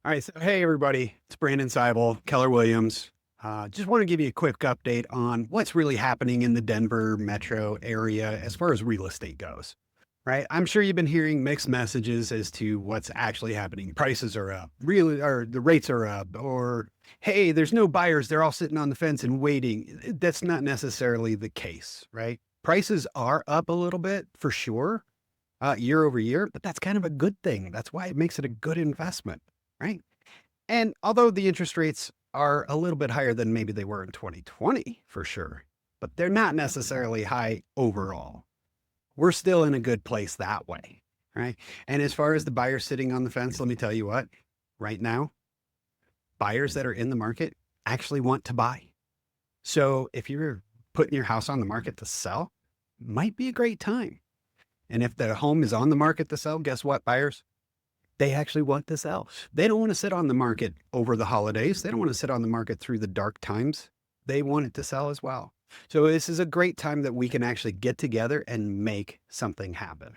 All right. So, hey, everybody. It's Brandon Seibel, Keller Williams. Just want to give you a quick update on what's really happening in the Denver metro area as far as real estate goes. Right. I'm sure you've been hearing mixed messages as to what's actually happening. Prices are up, really, or the rates are up, or hey, there's no buyers. They're all sitting on the fence and waiting. That's not necessarily the case. Right. Prices are up a little bit for sure, year over year, but that's kind of a good thing. That's why it makes it a good investment. Right. And although the interest rates are a little bit higher than maybe they were in 2020 for sure, but they're not necessarily high overall. We're still in a good place that way, right? And as far as the buyers sitting on the fence, let me tell you what, right now, buyers that are in the market actually want to buy. So if you're putting your house on the market to sell, might be a great time. And if the home is on the market to sell, guess what, buyers? They actually want to sell. They don't want to sit on the market over the holidays. They don't want to sit on the market through the dark times. They want it to sell as well. So this is a great time that we can actually get together and make something happen.